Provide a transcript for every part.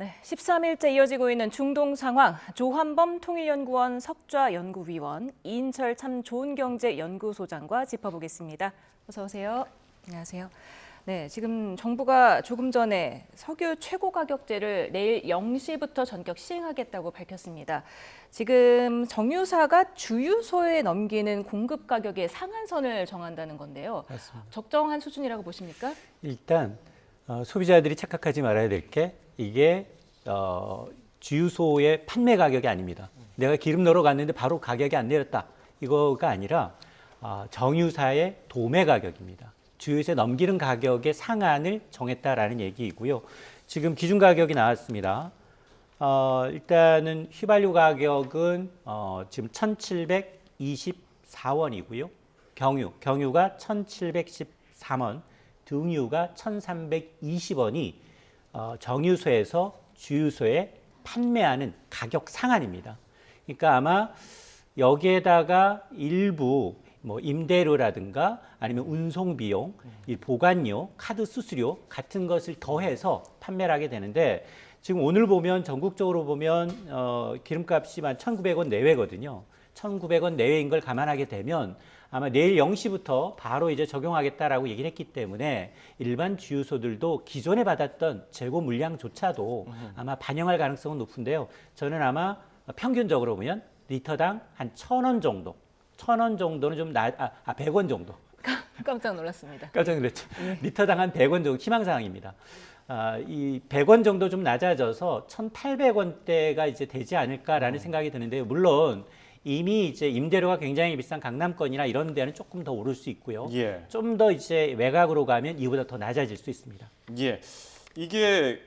네, 13일째 이어지고 있는 중동 상황, 조한범 통일연구원 석좌연구위원, 이인철 참 좋은 경제 연구소장과 짚어보겠습니다. 어서 오세요. 안녕하세요. 네, 지금 정부가 조금 전에 석유 최고 가격제를 내일 0시부터 전격 시행하겠다고 밝혔습니다. 지금 정유사가 주유소에 넘기는 공급 가격의 상한선을 정한다는 건데요. 맞습니다. 적정한 수준이라고 보십니까? 일단 소비자들이 착각하지 말아야 될 게 이게 주유소의 판매 가격이 아닙니다. 내가 기름 넣으러 갔는데 바로 가격이 안 내렸다. 이거가 아니라 정유사의 도매 가격입니다. 주유소에 넘기는 가격의 상한을 정했다라는 얘기이고요. 지금 기준 가격이 나왔습니다. 일단은 휘발유 가격은 지금 1,724원이고요. 경유가 1,713원, 등유가 1,320원이 정유소에서 주유소에 판매하는 가격 상한입니다. 그러니까 아마 여기에다가 일부 뭐 임대료라든가 아니면 운송 비용, 이 보관료, 카드 수수료 같은 것을 더해서 판매를 하게 되는데 지금 오늘 보면 전국적으로 보면 기름값이 한 1,900원 내외거든요. 1,900원 내외인 걸 감안하게 되면 아마 내일 0시부터 바로 이제 적용하겠다라고 얘기를 했기 때문에 일반 주유소들도 기존에 받았던 재고 물량조차도 아마 반영할 가능성은 높은데요. 저는 아마 평균적으로 보면 리터당 한 1,000원 정도, 1,000원 정도는 좀 100원 정도. 깜짝 놀랐습니다. 깜짝 놀랐죠. 리터당 한 100원 정도 희망사항입니다. 이 100원 정도 좀 낮아져서 1,800원대가 이제 되지 않을까라는 생각이 드는데요. 물론 이미 이제 임대료가 굉장히 비싼 강남권이나 이런 데는 조금 더 오를 수 있고요. 예. 좀 더 이제 외곽으로 가면 이보다 더 낮아질 수 있습니다. 예. 이게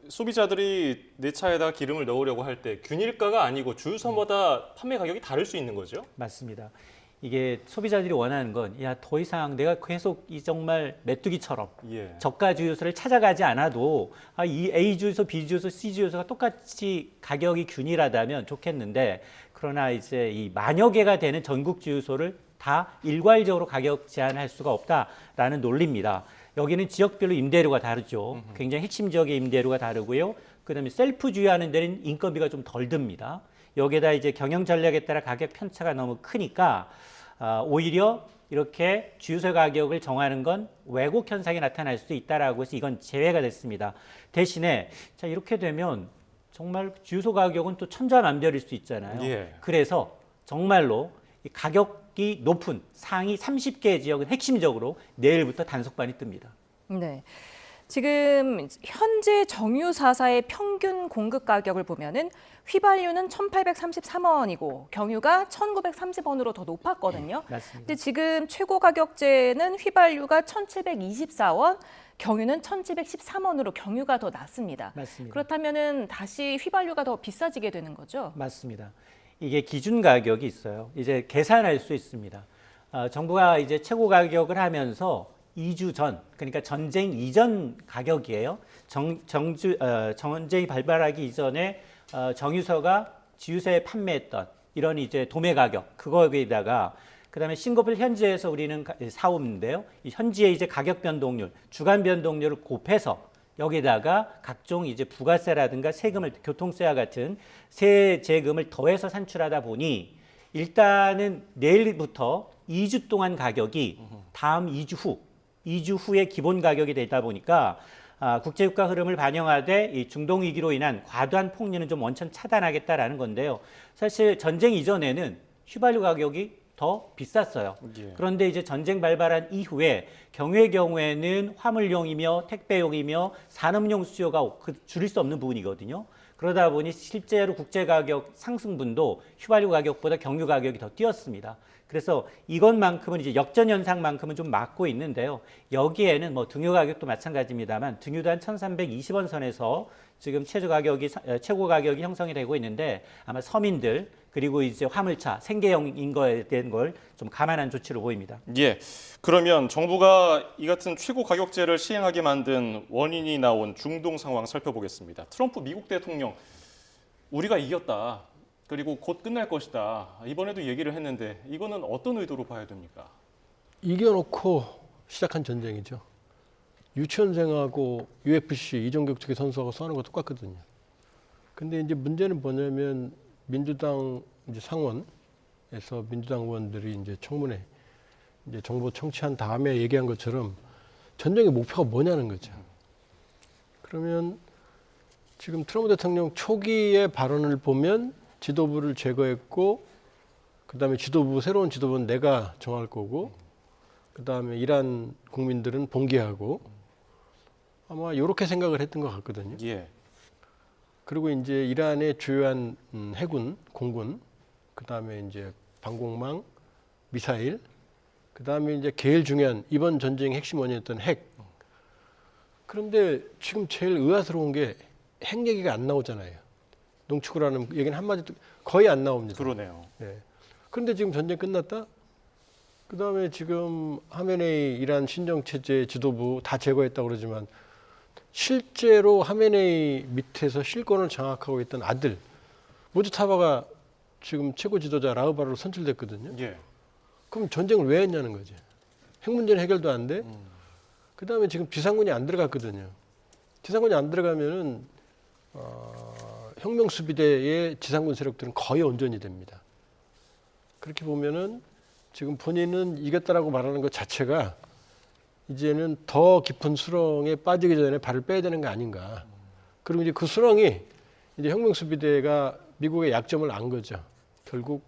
소비자들이 내 차에다 기름을 넣으려고 할 때 균일가가 아니고 주유소마다 판매 가격이 다를 수 있는 거죠? 맞습니다. 이게 소비자들이 원하는 건 야, 더 이상 내가 계속 이 정말 메뚜기처럼 예. 저가 주유소를 찾아가지 않아도 이 A 주유소, B 주유소, C 주유소가 똑같이 가격이 균일하다면 좋겠는데 그러나 이제 이 만여 개가 되는 전국 주유소를 다 일괄적으로 가격 제한할 수가 없다라는 논리입니다. 여기는 지역별로 임대료가 다르죠. 굉장히 핵심 지역의 임대료가 다르고요. 그다음에 셀프 주유하는 데는 인건비가 좀 덜 듭니다. 여기에다 이제 경영 전략에 따라 가격 편차가 너무 크니까 오히려 이렇게 주유소 가격을 정하는 건 왜곡 현상이 나타날 수 있다라고 해서 이건 제외가 됐습니다. 대신에 자 이렇게 되면 정말 주유소 가격은 또 천차만별일 수 있잖아요. 예. 그래서 정말로 이 가격이 높은 상위 30개 지역은 핵심적으로 내일부터 단속반이 뜹니다. 네. 지금 현재 정유사사의 평균 공급 가격을 보면은 휘발유는 1,833원이고 경유가 1,930원으로 더 높았거든요. 맞습니다. 근데 지금 최고 가격제는 휘발유가 1,724원, 경유는 1,713원으로 경유가 더 낮습니다. 맞습니다. 그렇다면은 다시 휘발유가 더 비싸지게 되는 거죠? 맞습니다. 이게 기준 가격이 있어요. 이제 계산할 수 있습니다. 정부가 이제 최고 가격을 하면서 2주 전, 그러니까 전쟁 이전 가격이에요. 전쟁이 발발하기 이전에 정유소가 주유소에 판매했던 이런 이제 도매 가격, 그거에다가 그다음에 싱가포르 현지에서 우리는 사오는데요. 이 현지의 이제 가격 변동률, 주간 변동률을 곱해서 여기다가 각종 이제 부가세라든가 세금을 교통세와 같은 세제금을 더해서 산출하다 보니 일단은 내일부터 2주 동안 가격이 다음 2주 후의 기본 가격이 되다 보니까 국제유가 흐름을 반영하되 이 중동 위기로 인한 과도한 폭리는 좀 원천 차단하겠다라는 건데요. 사실 전쟁 이전에는 휘발유 가격이 더 비쌌어요. 예. 그런데 이제 전쟁 발발한 이후에 경유의 경우에는 화물용이며 택배용이며 산업용 수요가 줄일 수 없는 부분이거든요. 그러다 보니 실제로 국제 가격 상승분도 휘발유 가격보다 경유 가격이 더 뛰었습니다. 그래서 이것만큼은 이제 역전 현상만큼은 좀 막고 있는데요. 여기에는 뭐 등유 가격도 마찬가지입니다만 등유도 한 1,320원 선에서 지금 최고 가격이 형성이 되고 있는데 아마 서민들 그리고 이제 화물차 생계용인 거에 대한 걸 좀 감안한 조치로 보입니다. 예. 그러면 정부가 이 같은 최고 가격제를 시행하게 만든 원인이 나온 중동 상황 살펴보겠습니다. 트럼프 미국 대통령 우리가 이겼다. 그리고 곧 끝날 것이다. 이번에도 얘기를 했는데 이거는 어떤 의도로 봐야 됩니까? 이겨놓고 시작한 전쟁이죠. 유치원생하고 UFC 이종격 선수하고 싸우는 거 똑같거든요. 근데 이제 문제는 뭐냐면 민주당 이제 상원에서 민주당 의원들이 이제 청문회 이제 정보 청취한 다음에 얘기한 것처럼 전쟁의 목표가 뭐냐는 거죠. 그러면 지금 트럼프 대통령 초기의 발언을 보면 지도부를 제거했고 그다음에 새로운 지도부는 내가 정할 거고 그다음에 이란 국민들은 봉기하고 아마 이렇게 생각을 했던 것 같거든요. 예. 그리고 이제 이란의 주요한 해군, 공군, 그다음에 이제 방공망, 미사일, 그다음에 이제 제일 중요한 이번 전쟁의 핵심 원인이었던 핵. 그런데 지금 제일 의아스러운 게 핵 얘기가 안 나오잖아요. 농축을 하는 얘기는 한마디도 거의 안 나옵니다. 그러네요. 네. 그런데 지금 전쟁 끝났다? 그다음에 지금 하메네이 이란 신정체제 지도부 다 제거했다고 그러지만 실제로 하메네이 밑에서 실권을 장악하고 있던 아들 무즈타바가 지금 최고 지도자 라흐바르로 선출됐거든요. 예. 그럼 전쟁을 왜 했냐는 거지. 핵 문제는 해결도 안 돼. 그다음에 지금 지상군이 안 들어갔거든요. 지상군이 안 들어가면은 혁명수비대의 지상군 세력들은 거의 온전히 됩니다. 그렇게 보면은 지금 본인은 이겼다라고 말하는 것 자체가 이제는 더 깊은 수렁에 빠지기 전에 발을 빼야 되는 거 아닌가. 그리고 이제 그 수렁이 이제 혁명수비대가 미국의 약점을 안 거죠. 결국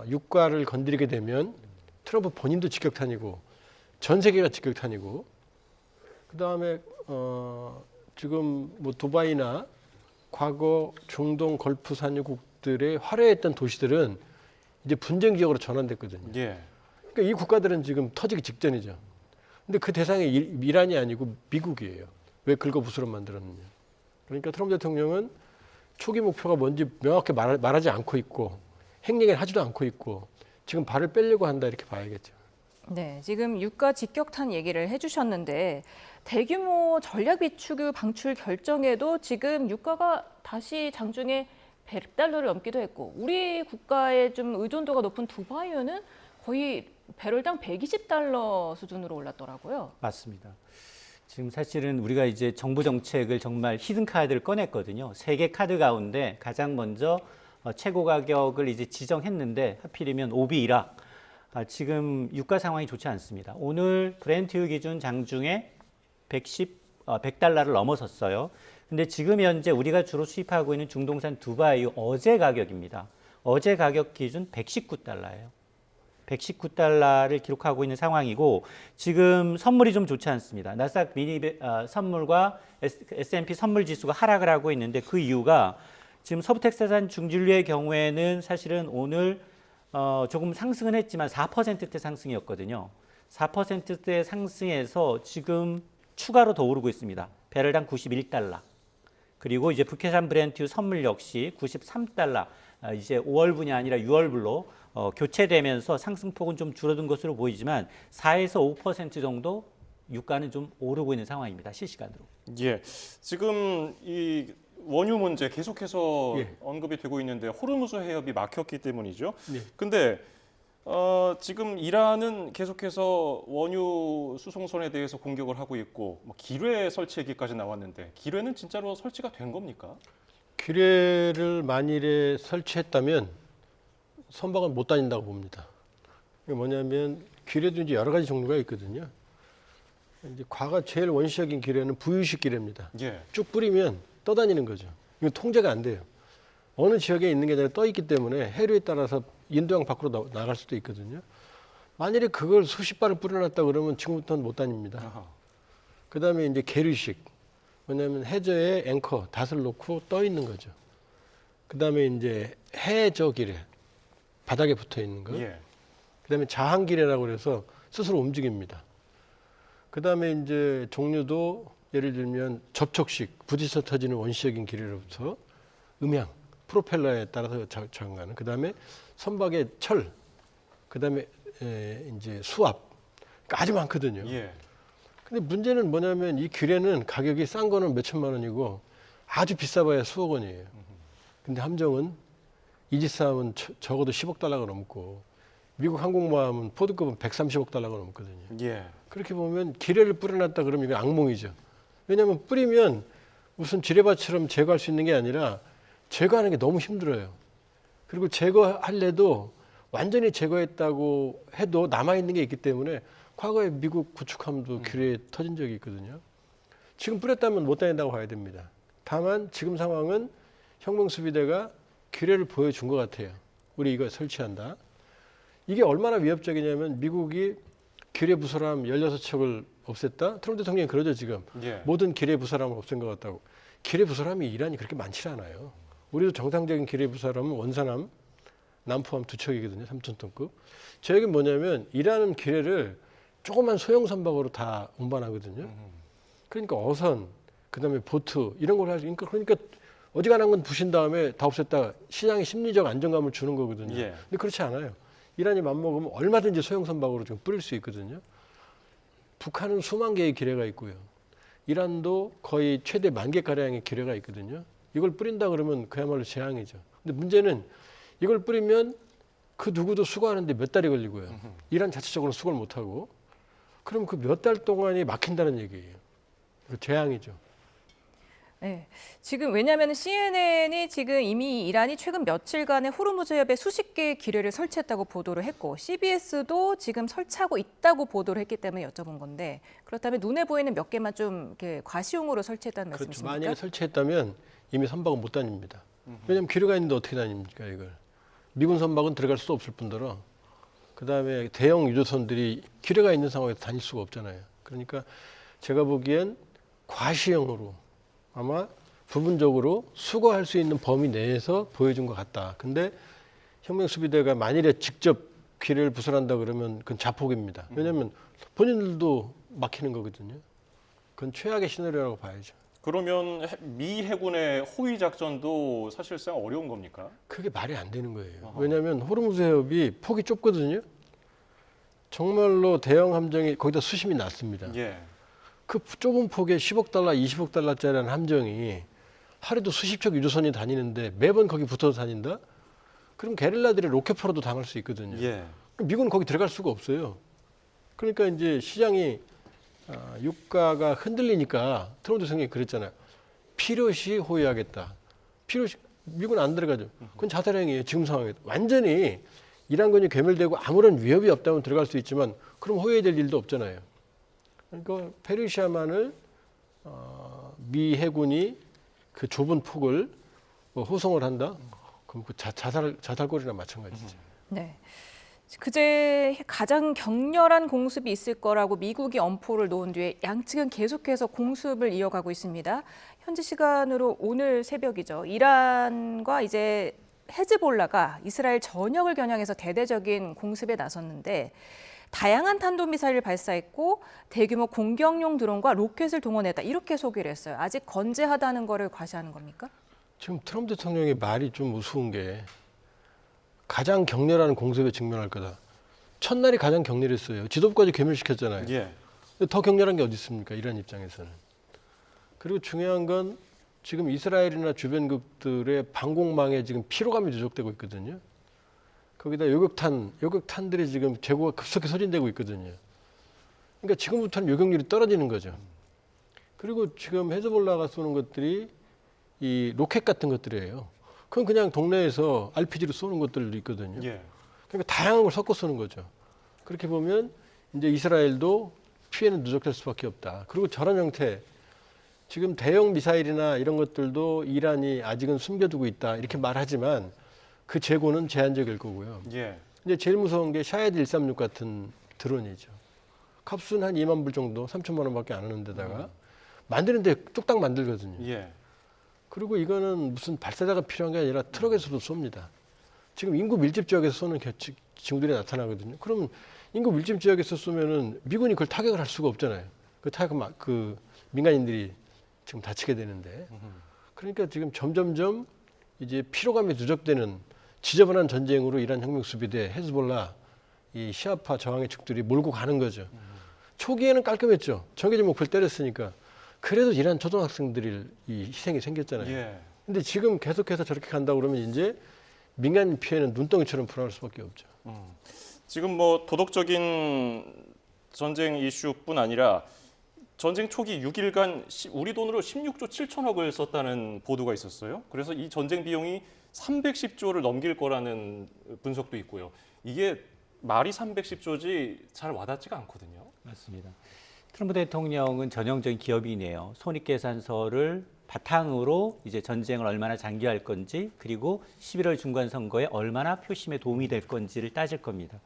유가를 건드리게 되면 트럼프 본인도 직격탄이고 전 세계가 직격탄이고 그다음에 지금 뭐 두바이나 과거 중동 걸프 산유국들의 화려했던 도시들은 이제 분쟁 지역으로 전환됐거든요. 예. 그러니까 이 국가들은 지금 터지기 직전이죠. 근데 그 대상이 이란이 아니고 미국이에요. 왜 긁어부스럼 만들었느냐. 그러니까 트럼프 대통령은 초기 목표가 뭔지 명확히 말하지 않고 있고 핵 얘기를 하지도 않고 있고 지금 발을 빼려고 한다 이렇게 봐야겠죠. 네, 지금 유가 직격탄 얘기를 해주셨는데 대규모 전략 비축유 방출 결정에도 지금 유가가 다시 장중에 100달러를 넘기도 했고 우리 국가의 좀 의존도가 높은 두바이유는 거의 배럴당 120달러 수준으로 올랐더라고요. 맞습니다. 지금 사실은 우리가 이제 정부 정책을 정말 히든 카드를 꺼냈거든요. 세 개 카드 가운데 가장 먼저 최고 가격을 이제 지정했는데 하필이면 오비 이락. 지금 유가 상황이 좋지 않습니다. 오늘 브렌트유 기준 장중에 100달러를 넘어섰어요. 근데 지금 현재 우리가 주로 수입하고 있는 중동산 두바이유 어제 가격입니다. 어제 가격 기준 119달러예요. 119달러를 기록하고 있는 상황이고 지금 선물이 좀 좋지 않습니다. 나스닥 미니 선물과 S&P 선물 지수가 하락을 하고 있는데 그 이유가 지금 서부 텍사스 중진류의 경우에는 사실은 오늘 조금 상승은 했지만 4%대 상승이었거든요. 4%대 상승해서 지금 추가로 더 오르고 있습니다. 배럴당 91달러. 그리고 이제 북해산 브렌트유 선물 역시 93달러. 이제 5월분이 아니라 6월분로 교체되면서 상승폭은 좀 줄어든 것으로 보이지만 4에서 5% 정도 유가는 좀 오르고 있는 상황입니다. 실시간으로. 예. 지금 이 원유 문제 계속해서 예. 언급이 되고 있는데 호르무즈 해협이 막혔기 때문이죠. 네. 근데 지금 이란은 계속해서 원유 수송선에 대해서 공격을 하고 있고 뭐 기뢰 설치 얘기까지 나왔는데 기뢰는 진짜로 설치가 된 겁니까? 기뢰를 만일에 설치했다면 선박은 못 다닌다고 봅니다. 이게 뭐냐면 기뢰도 이제 여러 가지 종류가 있거든요. 이제 과거 제일 원시적인 기뢰는 부유식 기뢰입니다. 예. 쭉 뿌리면 떠다니는 거죠. 이거 통제가 안 돼요. 어느 지역에 있는 게 아니라 떠 있기 때문에 해류에 따라서 인도양 밖으로 나갈 수도 있거든요. 만일에 그걸 수십 발을 뿌려놨다 그러면 지금부터는 못 다닙니다. 아하. 그다음에 이제 계류식. 뭐냐면 해저에 앵커 닷을 놓고 떠 있는 거죠. 그다음에 이제 해저 기뢰 바닥에 붙어 있는 거. 예. 그다음에 자항 기뢰라고 그래서 스스로 움직입니다. 그다음에 이제 종류도 예를 들면 접촉식 부딪혀 터지는 원시적인 기뢰로부터 음향 프로펠러에 따라서 작용하는. 그다음에 선박의 철. 그다음에 이제 수압. 그러니까 아주 많거든요. 예. 근데 문제는 뭐냐면 이 기뢰는 가격이 싼 거는 몇 천만 원이고 아주 비싸봐야 수억 원이에요. 근데 함정은 이 집 싸움은 적어도 10억 달러가 넘고 미국 항공모함은 포드급은 130억 달러가 넘거든요. 예. 그렇게 보면 기뢰를 뿌려놨다 그러면 이거 악몽이죠. 왜냐하면 뿌리면 무슨 지뢰밭처럼 제거할 수 있는 게 아니라 제거하는 게 너무 힘들어요. 그리고 제거할래도 완전히 제거했다고 해도 남아있는 게 있기 때문에 과거에 미국 구축함도 기뢰에 터진 적이 있거든요. 지금 뿌렸다면 못 다닌다고 봐야 됩니다. 다만 지금 상황은 혁명수비대가 기뢰를 보여준 것 같아요. 우리 이거 설치한다. 이게 얼마나 위협적이냐면 미국이 기뢰 부설함 16척을 없앴다? 트럼프 대통령이 그러죠 지금. 예. 모든 기뢰 부설함을 없앤 것 같다고. 기뢰 부설함이 이란이 그렇게 많지 않아요. 우리도 정상적인 기뢰 부설함은 원산함, 남포함 2척이거든요. 3,000톤급. 저 얘기는 뭐냐면 이란은 기뢰를 조그만 소형 선박으로 다 운반하거든요. 그러니까 어선, 그다음에 보트 이런 걸 하죠. 그러니까 어지간한 건 부신 다음에 다 없앴다 시장에 심리적 안정감을 주는 거거든요. 예. 근데 그렇지 않아요. 이란이 맘먹으면 얼마든지 소형 선박으로 좀 뿌릴 수 있거든요. 북한은 수만 개의 기뢰가 있고요. 이란도 거의 최대 10,000개가량의 기뢰가 있거든요. 이걸 뿌린다 그러면 그야말로 재앙이죠. 근데 문제는 이걸 뿌리면 그 누구도 수거하는데 몇 달이 걸리고요. 이란 자체적으로 수거를 못하고 그럼 그 몇 달 동안이 막힌다는 얘기예요. 그 재앙이죠. 네. 지금 왜냐하면 CNN이 지금 이미 이란이 최근 며칠간의 호르무즈 해협에 수십 개의 기뢰를 설치했다고 보도를 했고 CBS도 지금 설치하고 있다고 보도를 했기 때문에 여쭤본 건데 그렇다면 눈에 보이는 몇 개만 좀 이렇게 과시용으로 설치했다는 그렇죠. 말씀이십니까? 만약에 설치했다면 이미 선박은 못 다닙니다. 왜냐하면 기뢰가 있는데 어떻게 다닙니까 이걸. 미군 선박은 들어갈 수 없을 뿐더러 그다음에 대형 유조선들이 기뢰가 있는 상황에서 다닐 수가 없잖아요. 그러니까 제가 보기엔 과시형으로 아마 부분적으로 수거할 수 있는 범위 내에서 보여준 것 같다. 근데 혁명수비대가 만일에 직접 기뢰를 부설한다 그러면 그건 자폭입니다. 왜냐하면 본인들도 막히는 거거든요. 그건 최악의 시나리오라고 봐야죠. 그러면 미 해군의 호위 작전도 사실상 어려운 겁니까? 그게 말이 안 되는 거예요. 왜냐하면 호르무즈 해협이 폭이 좁거든요. 정말로 대형 함정이 거기다 수심이 낮습니다. 예. 그 좁은 폭에 10억 달러, 20억 달러짜리라는 함정이 하루도 수십 척 유조선이 다니는데 매번 거기 붙어서 다닌다? 그럼 게릴라들이 로켓포로도 당할 수 있거든요. 예. 그럼 미군은 거기 들어갈 수가 없어요. 그러니까 이제 시장이 유가가 흔들리니까 트럼프 대통령이 그랬잖아요. 필요시 호위하겠다. 필요시 미군은 안 들어가죠. 그건 자살행위예요. 지금 상황에 완전히 이란군이 괴멸되고 아무런 위협이 없다면 들어갈 수 있지만 그럼 호위될 일도 없잖아요. 그러니까 페르시아만을 미 해군이 그 좁은 폭을 호송을 한다. 그럼 그 자살골이나 마찬가지죠. 네. 그제 가장 격렬한 공습이 있을 거라고 미국이 엄포를 놓은 뒤에 양측은 계속해서 공습을 이어가고 있습니다. 현지 시간으로 오늘 새벽이죠. 이란과 이제 헤즈볼라가 이스라엘 전역을 겨냥해서 대대적인 공습에 나섰는데 다양한 탄도미사일을 발사했고 대규모 공격용 드론과 로켓을 동원했다. 이렇게 소개를 했어요. 아직 건재하다는 거를 과시하는 겁니까? 지금 트럼프 대통령의 말이 좀 우스운 게 가장 격렬한 공습에 직면할 거다. 첫날이 가장 격렬했어요. 지도부까지 괴멸시켰잖아요. 예. 더 격렬한 게 어디 있습니까? 이란 입장에서는. 그리고 중요한 건 지금 이스라엘이나 주변국들의 방공망에 지금 피로감이 누적되고 있거든요. 거기다 요격탄들이 지금 재고가 급속히 소진되고 있거든요. 그러니까 지금부터는 요격률이 떨어지는 거죠. 그리고 지금 헤즈볼라가 쏘는 것들이 이 로켓 같은 것들이에요. 그건 그냥 동네에서 RPG로 쏘는 것들도 있거든요. 예. 그러니까 다양한 걸 섞어 쏘는 거죠. 그렇게 보면 이제 이스라엘도 피해는 누적될 수밖에 없다. 그리고 저런 형태, 지금 대형 미사일이나 이런 것들도 이란이 아직은 숨겨두고 있다. 이렇게 말하지만 그 재고는 제한적일 거고요. 예. 이제 제일 무서운 게 샤헤드 136 같은 드론이죠. 값은 한 2만 불 정도, 3천만 원밖에 안 하는 데다가 만드는데 뚝딱 만들거든요. 예. 그리고 이거는 무슨 발사자가 필요한 게 아니라 트럭에서도 쏩니다. 지금 인구 밀집 지역에서 쏘는 징후들이 나타나거든요. 그러면 인구 밀집 지역에서 쏘면은 미군이 그걸 타격을 할 수가 없잖아요. 그 타격 그 민간인들이 지금 다치게 되는데. 그러니까 지금 점점점 이제 피로감이 누적되는 지저분한 전쟁으로 이란 혁명수비대, 헤즈볼라, 이 시아파 저항의 측들이 몰고 가는 거죠. 초기에는 깔끔했죠. 정해진 목표를 때렸으니까. 그래도 이란 초등학생들이 이 희생이 생겼잖아요. 예. 근데 지금 계속해서 저렇게 간다 그러면 이제 민간 피해는 눈덩이처럼 불어날 수밖에 없죠. 지금 뭐 도덕적인 전쟁 이슈뿐 아니라 전쟁 초기 6일간 우리 돈으로 16조 7천억을 썼다는 보도가 있었어요. 그래서 이 전쟁 비용이 310조를 넘길 거라는 분석도 있고요. 이게 말이 310조지 잘 와닿지가 않거든요. 맞습니다. 트럼프 대통령은 전형적인 기업인이에요. 손익계산서를 바탕으로 이제 전쟁을 얼마나 장기할 건지, 그리고 11월 중간 선거에 얼마나 표심에 도움이 될 건지를 따질 겁니다.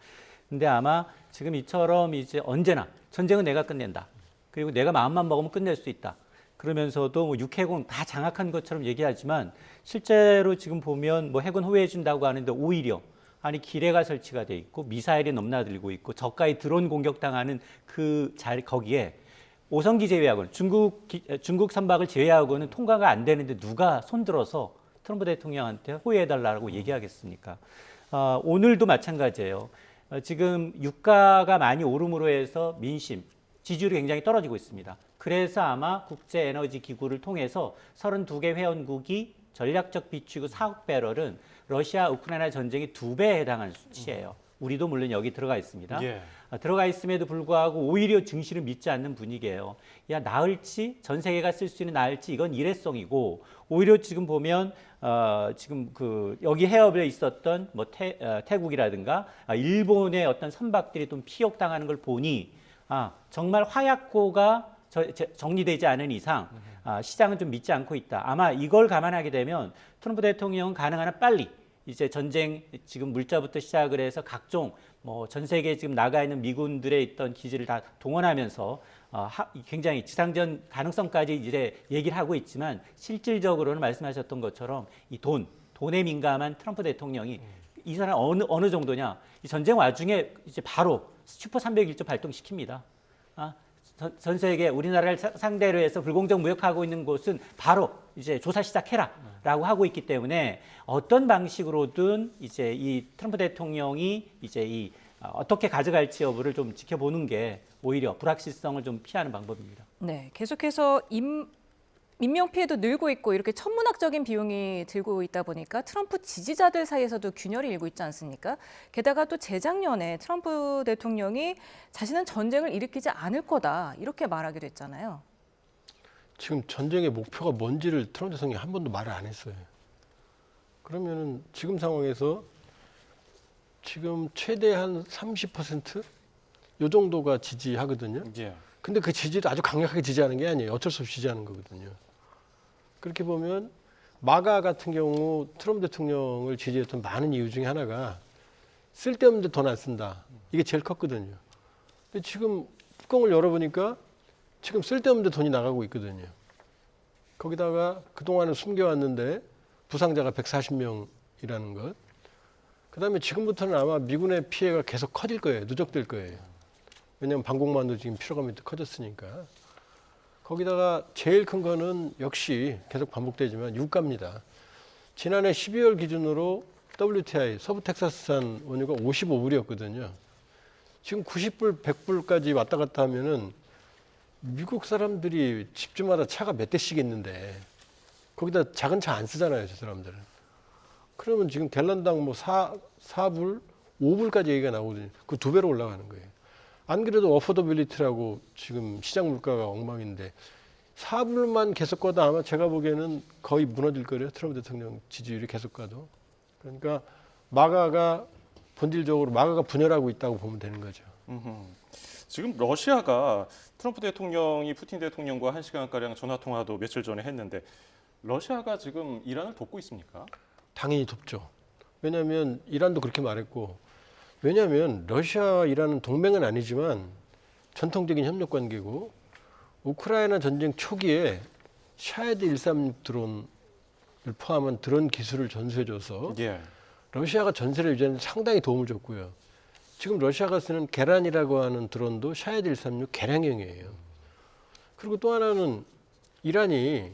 근데 아마 지금 이처럼 이제 언제나 전쟁은 내가 끝낸다. 그리고 내가 마음만 먹으면 끝낼 수 있다. 그러면서도 뭐 육해공 다 장악한 것처럼 얘기하지만 실제로 지금 보면 뭐 해군 호위해 준다고 하는데 오히려 아니 기뢰가 설치가 돼 있고 미사일이 넘나들고 있고 저가의 드론 공격당하는 그 자리 거기에 5성기 제외하고는 중국 선박을 제외하고는 통과가 안 되는데 누가 손들어서 트럼프 대통령한테 호위해달라고 얘기하겠습니까? 오늘도 마찬가지예요. 지금 유가가 많이 오름으로 해서 민심, 지지율이 굉장히 떨어지고 있습니다. 그래서 아마 국제에너지기구를 통해서 32개 회원국이 전략적 비축유 4억 배럴은 러시아 우크라이나 전쟁의 2배에 해당하는 수치예요. 우리도 물론 여기 들어가 있습니다. 예. 들어가 있음에도 불구하고 오히려 증시를 믿지 않는 분위기예요. 야, 나을지 전 세계가 쓸 수 있는 나을지 이건 일회성이고, 오히려 지금 보면 지금 그 여기 해협에 있었던 뭐 태국이라든가 일본의 어떤 선박들이 좀 피격당하는 걸 보니 정말 화약고가 정리되지 않은 이상 시장은 좀 믿지 않고 있다. 아마 이걸 감안하게 되면 트럼프 대통령은 가능한 한 빨리 이제 전쟁 지금 물자부터 시작을 해서 각종 뭐 전 세계에 지금 나가 있는 미군들의 있던 기지를 다 동원하면서 굉장히 지상전 가능성까지 이제 얘기를 하고 있지만 실질적으로는 말씀하셨던 것처럼 이 돈에 민감한 트럼프 대통령이 이 사람 어느 정도냐? 이 전쟁 와중에 이제 바로 슈퍼 301조 발동시킵니다. 전 세계 우리나라를 상대로 해서 불공정 무역하고 있는 곳은 바로 이제 조사 시작해라라고 하고 있기 때문에 어떤 방식으로든 이제 이 트럼프 대통령이 이제 어떻게 가져갈지 여부를 좀 지켜보는 게 오히려 불확실성을 좀 피하는 방법입니다. 네, 계속해서 인명 피해도 늘고 있고 이렇게 천문학적인 비용이 들고 있다 보니까 트럼프 지지자들 사이에서도 균열이 일고 있지 않습니까? 게다가 또 재작년에 트럼프 대통령이 자신은 전쟁을 일으키지 않을 거다 이렇게 말하기도 했잖아요. 지금 전쟁의 목표가 뭔지를 트럼프 대통령이 한 번도 말을 안 했어요. 그러면은 지금 상황에서 지금 최대 한 30%? 요 정도가 지지하거든요. 예. 근데 그 지지도 아주 강력하게 지지하는 게 아니에요. 어쩔 수 없이 지지하는 거거든요. 그렇게 보면 마가 같은 경우 트럼프 대통령을 지지했던 많은 이유 중에 하나가 쓸데없는데 돈 안 쓴다. 이게 제일 컸거든요. 근데 지금 뚜껑을 열어보니까 지금 쓸데없는데 돈이 나가고 있거든요. 거기다가 그동안은 숨겨왔는데 부상자가 140명이라는 것. 그다음에 지금부터는 아마 미군의 피해가 계속 커질 거예요. 누적될 거예요. 왜냐하면 방공망도 지금 피로감이 커졌으니까. 거기다가 제일 큰 거는 역시 계속 반복되지만 유가입니다. 지난해 12월 기준으로 WTI 서부 텍사스산 원유가 55불이었거든요. 지금 90불, 100불까지 왔다 갔다 하면은 미국 사람들이 집주마다 차가 몇 대씩 있는데 거기다 작은 차 안 쓰잖아요, 저 사람들은. 그러면 지금 갤런당 뭐 4불, 5불까지 얘기가 나오거든요. 그 2배로 올라가는 거예요. 안 그래도 어포더빌리티라고 지금 시장 물가가 엉망인데 4불만 계속 가도 아마 제가 보기에는 거의 무너질 거예요. 트럼프 대통령 지지율이 계속 가도. 그러니까 마가가 본질적으로 마가가 분열하고 있다고 보면 되는 거죠. 지금 러시아가 트럼프 대통령이 푸틴 대통령과 1시간가량 전화통화도 며칠 전에 했는데 러시아가 지금 이란을 돕고 있습니까? 당연히 돕죠. 왜냐하면 이란도 그렇게 말했고, 왜냐하면 러시아 이란은 동맹은 아니지만 전통적인 협력 관계고, 우크라이나 전쟁 초기에 샤헤드 136 드론을 포함한 드론 기술을 전수해줘서 예. 러시아가 전세를 유지하는 데 상당히 도움을 줬고요. 지금 러시아가 쓰는 게란이라고 하는 드론도 샤헤드 136 개량형이에요. 그리고 또 하나는 이란이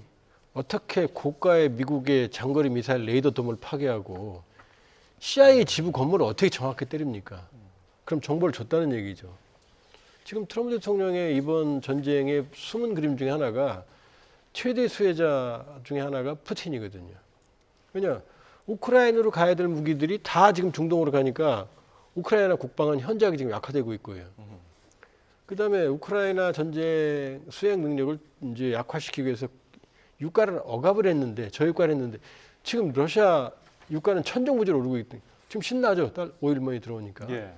어떻게 고가의 미국의 장거리 미사일 레이더 돔을 파괴하고 CIA 지부 건물을 어떻게 정확히 때립니까? 그럼 정보를 줬다는 얘기죠. 지금 트럼프 대통령의 이번 전쟁의 숨은 그림 중에 하나가 최대 수혜자 중에 하나가 푸틴이거든요. 왜냐? 우크라이나로 가야 될 무기들이 다 지금 중동으로 가니까 우크라이나 국방은 현저하게 지금 약화되고 있고요. 그다음에 우크라이나 전쟁 수행 능력을 이제 약화시키기 위해서 유가를 억압을 했는데 저유가를 했는데 지금 러시아 유가는 천정부지로 오르고 있대. 지금 신나죠. 오일머니 들어오니까. 예.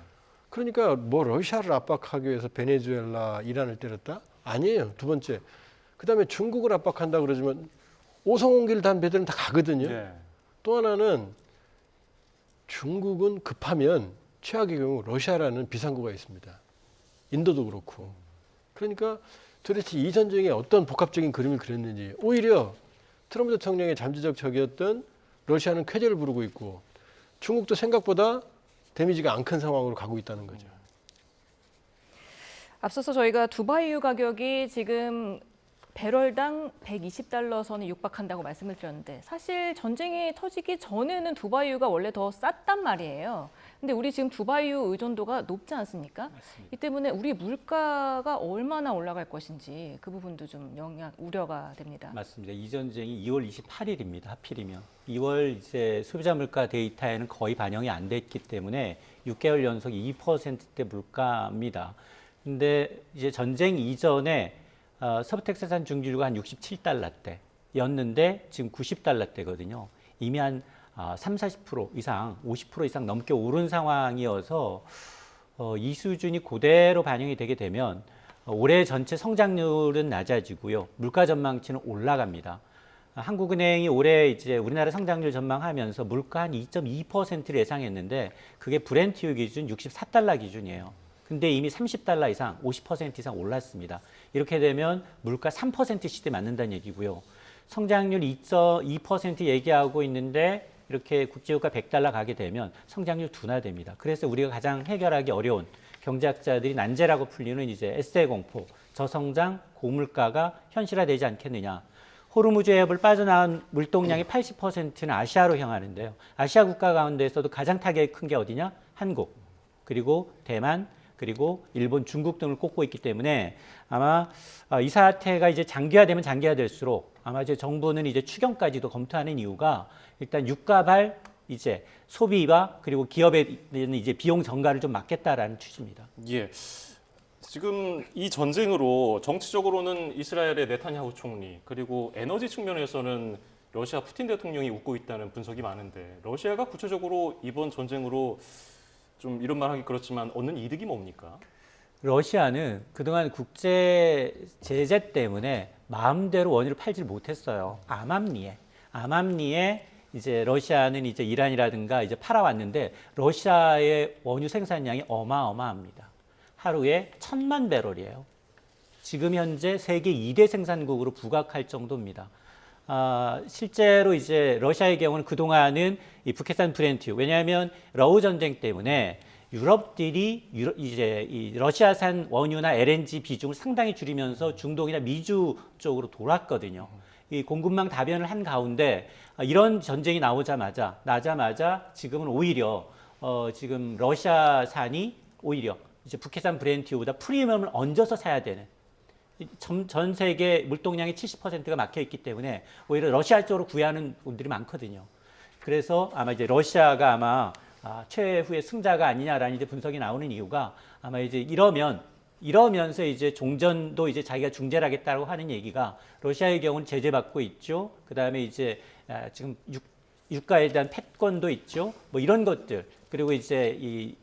그러니까 뭐 러시아를 압박하기 위해서 베네수엘라, 이란을 때렸다? 아니에요. 두 번째. 그다음에 중국을 압박한다 그러지만 오송홍길 단 배들은 다 가거든요. 예. 또 하나는 중국은 급하면 최악의 경우 러시아라는 비상구가 있습니다. 인도도 그렇고. 그러니까 도대체 이 전쟁에 어떤 복합적인 그림을 그렸는지 오히려 트럼프 대통령의 잠재적 적이었던 러시아는 쾌재를 부르고 있고 중국도 생각보다 데미지가 안 큰 상황으로 가고 있다는 거죠. 앞서서 저희가 두바이유 가격이 지금 배럴당 120달러 선에 육박한다고 말씀을 드렸는데 사실 전쟁이 터지기 전에는 두바이유가 원래 더 쌌단 말이에요. 근데 우리 지금 두바이유 의존도가 높지 않습니까? 맞습니다. 이 때문에 우리 물가가 얼마나 올라갈 것인지 그 부분도 좀 우려가 됩니다. 맞습니다. 이 전쟁이 2월 28일입니다. 하필이면 2월 이제 소비자 물가 데이터에는 거의 반영이 안 됐기 때문에 6개월 연속 2%대 물가입니다. 근데 이제 전쟁 이전에 서부텍사스 중진류가 한 67달러대였는데 지금 90달러대거든요. 이미 한 30-40% 이상, 50% 이상 넘게 오른 상황이어서 이 수준이 그대로 반영이 되게 되면 올해 전체 성장률은 낮아지고요. 물가 전망치는 올라갑니다. 한국은행이 올해 이제 우리나라 성장률 전망하면서 물가 한 2.2%를 예상했는데 그게 브렌트유 기준 64달러 기준이에요. 근데 이미 30달러 이상, 50% 이상 올랐습니다. 이렇게 되면 물가 3% 시대에 맞는다는 얘기고요. 성장률 2.2% 얘기하고 있는데 이렇게 국제유가 100달러 가게 되면 성장률 둔화됩니다. 그래서 우리가 가장 해결하기 어려운 경제학자들이 난제라고 풀리는 이제 에세이 공포, 저성장, 고물가가 현실화되지 않겠느냐. 호르무즈 해협을 빠져나온 물동량의 80%는 아시아로 향하는데요. 아시아 국가 가운데서도 가장 타격이 큰 게 어디냐? 한국, 그리고 대만, 그리고 일본, 중국 등을 꼽고 있기 때문에 아마 이 사태가 이제 장기화되면 장기화될수록 아마 이제 정부는 이제 추경까지도 검토하는 이유가 일단 유가발 이제 소비와 그리고 기업에 있는 이제 비용 증가를 좀 막겠다라는 취지입니다. 예. 지금 이 전쟁으로 정치적으로는 이스라엘의 네타냐후 총리 그리고 에너지 측면에서는 러시아 푸틴 대통령이 웃고 있다는 분석이 많은데 러시아가 구체적으로 이번 전쟁으로 좀 이런 말 하기 그렇지만 얻는 이득이 뭡니까? 러시아는 그동안 국제 제재 때문에 마음대로 원유를 팔지 못했어요. 암암리에 이제 러시아는 이제 이란이라든가 이제 팔아왔는데 러시아의 원유 생산량이 어마어마합니다. 하루에 1000만 배럴이에요. 지금 현재 세계 2대 생산국으로 부각할 정도입니다. 실제로 이제 러시아의 경우는 그동안은 이 북해산 브렌트유, 왜냐하면 러우 전쟁 때문에 유럽들이 이제 이 러시아산 원유나 LNG 비중을 상당히 줄이면서 중동이나 미주 쪽으로 돌았거든요. 이 공급망 다변을 한 가운데 이런 전쟁이 나자마자 지금은 오히려 지금 러시아산이 오히려 이제 북해산 브렌트유보다 프리미엄을 얹어서 사야 되는 전 세계 물동량의 70%가 막혀 있기 때문에 오히려 러시아 쪽으로 구애하는 분들이 많거든요. 그래서 아마 이제 러시아가 아마 최후의 승자가 아니냐라는 이제 분석이 나오는 이유가 아마 이제 이러면서 이제 종전도 이제 자기가 중재를 하겠다고 하는 얘기가 러시아의 경우는 제재받고 있죠. 그 다음에 이제 지금 유가에 대한 패권도 있죠. 뭐 이런 것들 그리고 이제 이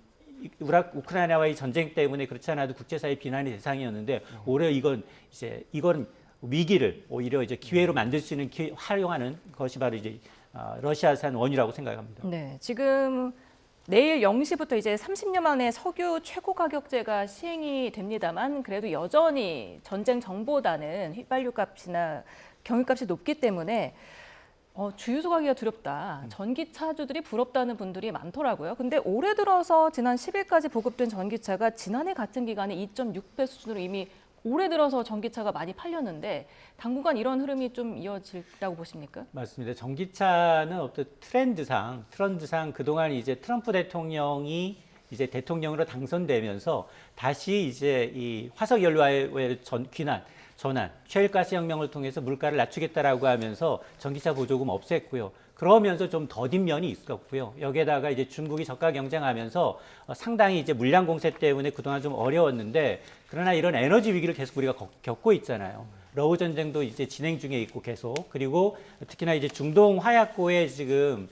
우크라이나와의 전쟁 때문에 그렇지 않아도 국제사회 비난의 대상이었는데 오히려 이건 위기를 오히려 이제 기회로 만들 수 있는 활용하는 것이 바로 이제 러시아산 원유라고 생각합니다. 네, 지금 내일 0시부터 이제 30년 만에 석유 최고 가격제가 시행이 됩니다만 그래도 여전히 전쟁 전보다는 휘발유 값이나 경유값이 높기 때문에 주유소 가기가 두렵다. 전기차주들이 부럽다는 분들이 많더라고요. 근데 올해 들어서 지난 10일까지 보급된 전기차가 지난해 같은 기간에 2.6배 수준으로 이미 올해 들어서 전기차가 많이 팔렸는데 당분간 이런 흐름이 좀 이어질다고 보십니까? 맞습니다. 전기차는 어떤 트렌드상 그동안 이제 트럼프 대통령이 이제 대통령으로 당선되면서 다시 이제 이 화석 연료와의 귀환 전환, 셰일가스 혁명을 통해서 물가를 낮추겠다라고 하면서 전기차 보조금 없앴고요. 그러면서 좀 더딘 면이 있었고요. 여기에다가 이제 중국이 저가 경쟁하면서 상당히 이제 물량 공세 때문에 그동안 좀 어려웠는데, 그러나 이런 에너지 위기를 계속 우리가 겪고 있잖아요. 러우 전쟁도 이제 진행 중에 있고 계속, 그리고 특히나 이제 중동 화약고에 지금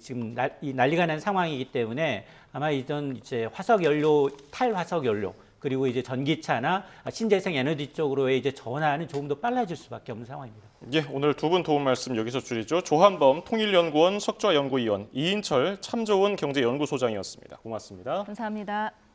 지금 난리가 난 상황이기 때문에 아마 이제 화석 연료, 탈화석 연료, 그리고 이제 전기차나 신재생 에너지 쪽으로의 이제 전환은 조금 더 빨라질 수밖에 없는 상황입니다. 예, 오늘 두 분 도움 말씀 여기서 줄이죠. 조한범 통일연구원 석좌연구위원, 이인철 참 좋은 경제연구소장이었습니다. 고맙습니다. 감사합니다.